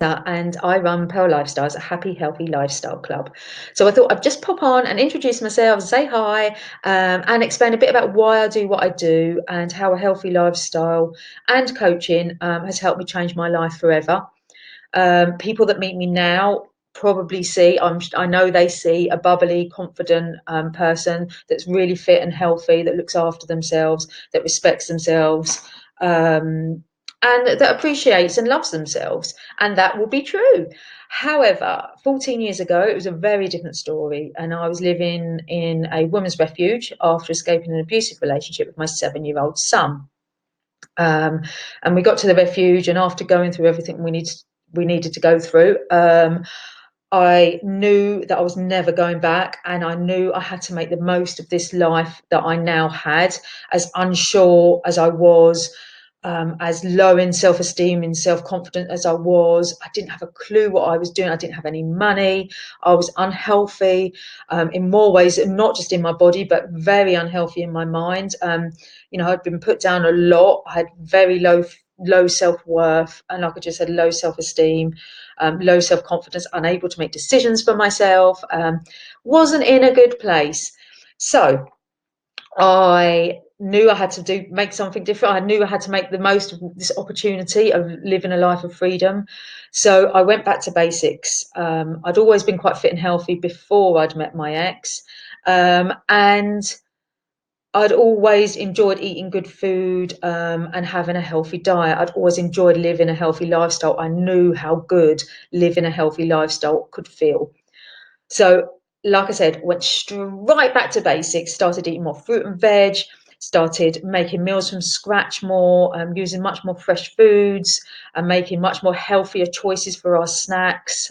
and I run Pearl Lifestyles, a happy, healthy lifestyle club. So I thought I'd just pop on and introduce myself, say hi, and explain a bit about why I do what I do and how a healthy lifestyle and coaching has helped me change my life forever. People that meet me now probably see, I know they see a bubbly, confident person that's really fit and healthy, that looks after themselves, that respects themselves, um, and that appreciates and loves themselves. And that will be true. However, 14 years ago, it was a very different story. And I was living in a women's refuge after escaping an abusive relationship with my 7-year-old son. Um, and we got to the refuge, and after going through everything we needed to go through, I knew that I was never going back, and I knew I had to make the most of this life that I now had, as unsure as I was, as low in self-esteem and self-confidence as I was. I didn't have a clue what I was doing. I didn't have any money. I was unhealthy in more ways, not just in my body, but very unhealthy in my mind. I'd been put down a lot. I had very low self-worth, and like I just said, low self-esteem, low self-confidence, unable to make decisions for myself, wasn't in a good place. So I knew I had to make something different. I knew I had to make the most of this opportunity of living a life of freedom. So I went back to basics. I'd always been quite fit and healthy before I'd met my ex. And I'd always enjoyed eating good food and having a healthy diet. I'd always enjoyed living a healthy lifestyle. I knew how good living a healthy lifestyle could feel. So, like I said, went straight back to basics, started eating more fruit and veg, started making meals from scratch more, using much more fresh foods, and making much more healthier choices for our snacks,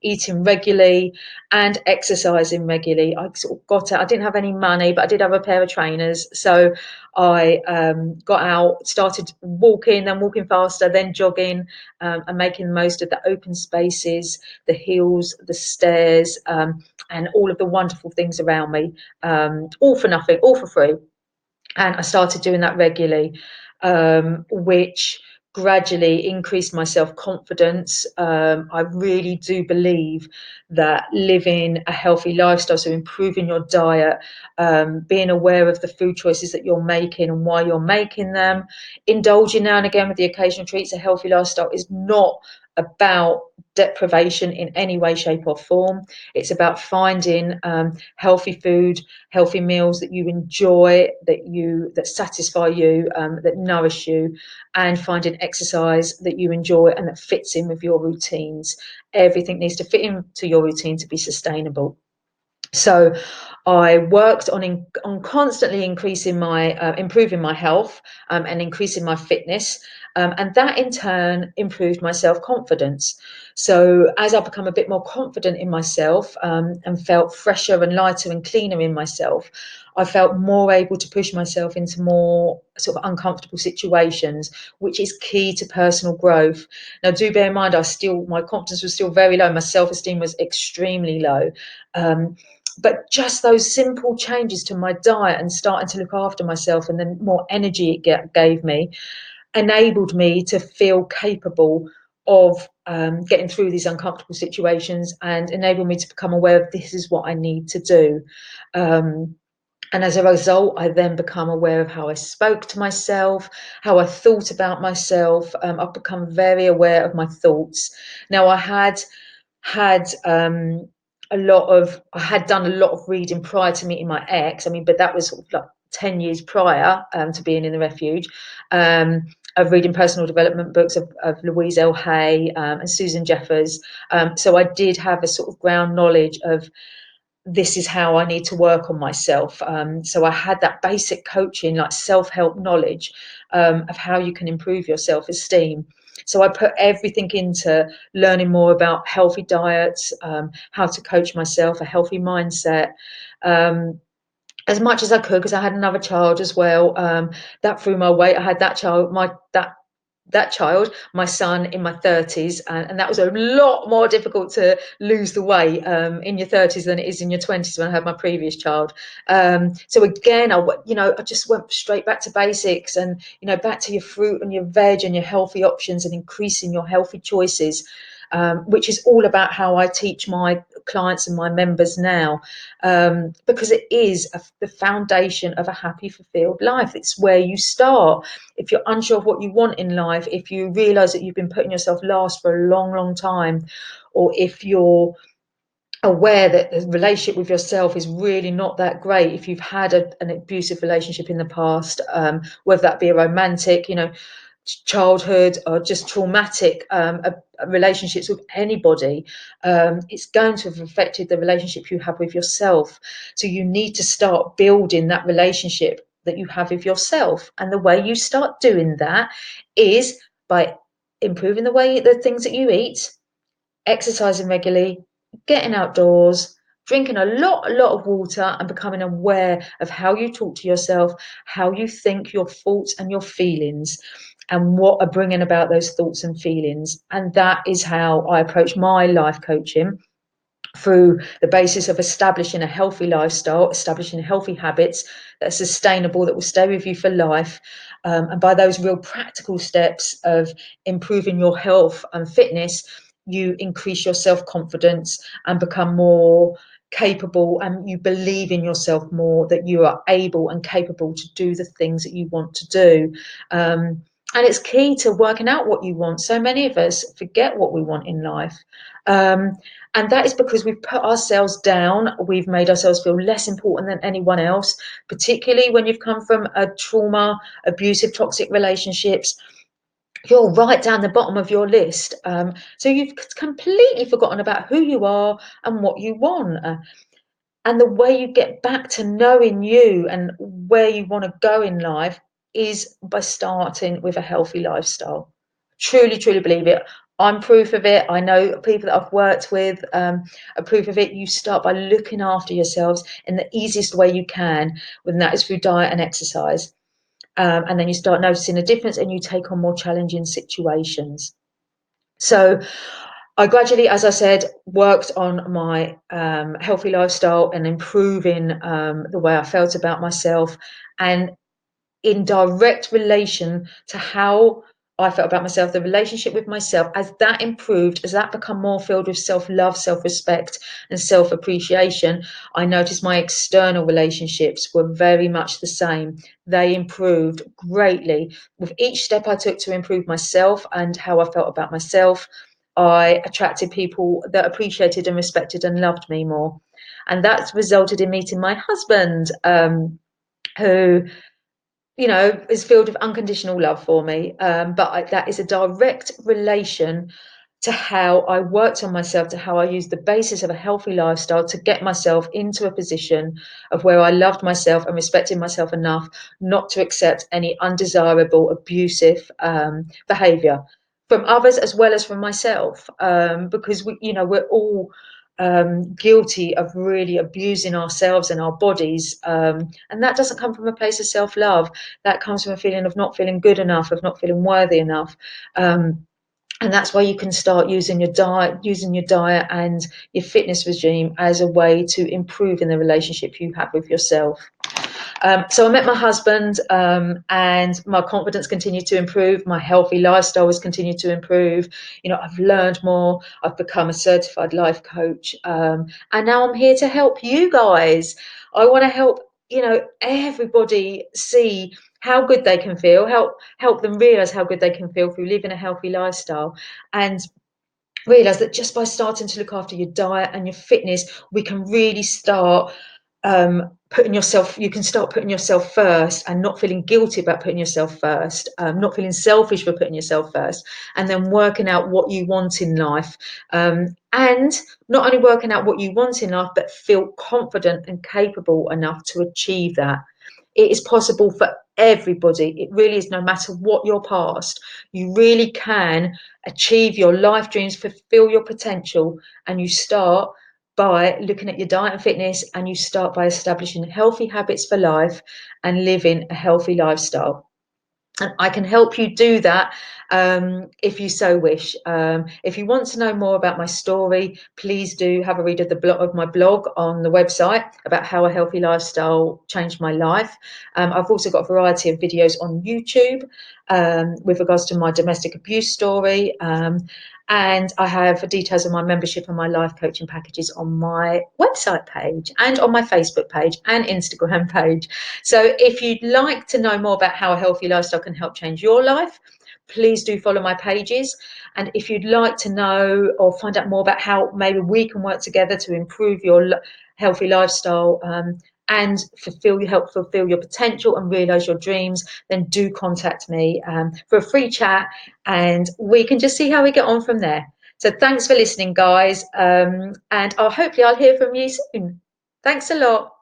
eating regularly and exercising regularly. I sort of got it. I didn't have any money, but I did have a pair of trainers. So I got out, started walking, then walking faster, then jogging, and making the most of the open spaces, the hills, the stairs, and all of the wonderful things around me, all for nothing, all for free. And I started doing that regularly, which gradually increased my self-confidence. I really do believe that living a healthy lifestyle, so improving your diet, being aware of the food choices that you're making and why you're making them, indulging now and again with the occasional treats, a healthy lifestyle is not about deprivation in any way, shape, or form. It's about finding healthy food, healthy meals that you enjoy, that satisfy you, that nourish you, and finding exercise that you enjoy and that fits in with your routines. Everything needs to fit into your routine to be sustainable. So I worked on constantly improving my health, and increasing my fitness, and that in turn improved my self-confidence. So as I become a bit more confident in myself, and felt fresher and lighter and cleaner in myself, I felt more able to push myself into more sort of uncomfortable situations, which is key to personal growth. Now, do bear in mind, my confidence was still very low. My self-esteem was extremely low. Um, but just those simple changes to my diet and starting to look after myself, and then more energy it gave me, enabled me to feel capable of getting through these uncomfortable situations, and enabled me to become aware of this is what I need to do. Um, and as a result, I then become aware of how I spoke to myself, how I thought about myself. I've become very aware of my thoughts. Now, had I had done a lot of reading prior to meeting my ex. I mean, but that was sort of like 10 years prior to being in the refuge, of reading personal development books of Louise L. Hay, and Susan Jeffers. So I did have a sort of ground knowledge of this is how I need to work on myself. So I had that basic coaching, like self-help knowledge, of how you can improve your self-esteem. So I put everything into learning more about healthy diets, how to coach myself, a healthy mindset, as much as I could, because I had another child as well. That threw my weight. I had that child, my son, in my 30s, and that was a lot more difficult to lose the weight in your 30s than it is in your 20s when I had my previous child. So again, I just went straight back to basics, and back to your fruit and your veg and your healthy options, and increasing your healthy choices. which is all about how I teach my clients and my members now, because it is the foundation of a happy, fulfilled life. It's where you start. If you're unsure of what you want in life, if you realize that you've been putting yourself last for a long, long time, or if you're aware that the relationship with yourself is really not that great, if you've had an abusive relationship in the past, whether that be a romantic, childhood, or just traumatic relationships with anybody, it's going to have affected the relationship you have with yourself. So you need to start building that relationship that you have with yourself. And the way you start doing that is by improving the things that you eat, exercising regularly, getting outdoors, drinking a lot of water, and becoming aware of how you talk to yourself, how you think, your thoughts and your feelings, and what are bringing about those thoughts and feelings. And that is how I approach my life coaching, through the basis of establishing a healthy lifestyle, establishing healthy habits that are sustainable, that will stay with you for life. And by those real practical steps of improving your health and fitness, you increase your self-confidence and become more capable, and you believe in yourself more, that you are able and capable to do the things that you want to do. And it's key to working out what you want. So many of us forget what we want in life. And that is because we've put ourselves down. We've made ourselves feel less important than anyone else, particularly when you've come from a trauma, abusive, toxic relationships. You're right down the bottom of your list. So you've completely forgotten about who you are and what you want. And the way you get back to knowing you and where you want to go in life is by starting with a healthy lifestyle. Truly, truly believe it. I'm proof of it. I know people that I've worked with are proof of it. You start by looking after yourselves in the easiest way you can, and that is through diet and exercise. And then you start noticing a difference, and you take on more challenging situations. So I gradually, as I said, worked on my healthy lifestyle and improving the way I felt about myself, and in direct relation to how I felt about myself, the relationship with myself, as that improved, as that become more filled with self-love, self-respect, and self-appreciation, I noticed my external relationships were very much the same. They improved greatly. With each step I took to improve myself and how I felt about myself, I attracted people that appreciated and respected and loved me more. And that's resulted in meeting my husband, who is filled with unconditional love for me. That is a direct relation to how I worked on myself, to how I used the basis of a healthy lifestyle to get myself into a position of where I loved myself and respected myself enough not to accept any undesirable, abusive behavior from others as well as from myself. Because we're all guilty of really abusing ourselves and our bodies. And that doesn't come from a place of self-love. That comes from a feeling of not feeling good enough, of not feeling worthy enough. And that's why you can start using your diet and your fitness regime as a way to improve in the relationship you have with yourself. So I met my husband, and my confidence continued to improve. My healthy lifestyle has continued to improve. I've learned more. I've become a certified life coach, and now I'm here to help you guys. I want to help everybody see how good they can feel. Help them realize how good they can feel through living a healthy lifestyle, and realize that just by starting to look after your diet and your fitness, we can really start you can start putting yourself first and not feeling guilty about putting yourself first, not feeling selfish for putting yourself first, and then working out what you want in life. And not only working out what you want in life, but feel confident and capable enough to achieve that. It is possible for everybody. It really is, no matter what your past. You really can achieve your life dreams, fulfill your potential, and you start by looking at your diet and fitness, and you start by establishing healthy habits for life and living a healthy lifestyle. And I can help you do that if you so wish. If you want to know more about my story, please do have a read of my blog on the website about how a healthy lifestyle changed my life. I've also got a variety of videos on YouTube. with regards to my domestic abuse story. And I have details of my membership and my life coaching packages on my website page and on my Facebook page and Instagram page. So if you'd like to know more about how a healthy lifestyle can help change your life, please do follow my pages. And if you'd like to know or find out more about how maybe we can work together to improve your healthy lifestyle, and help fulfill your potential and realize your dreams, then do contact me for a free chat, and we can just see how we get on from there. So thanks for listening, guys, and hopefully I'll hear from you soon. Thanks a lot.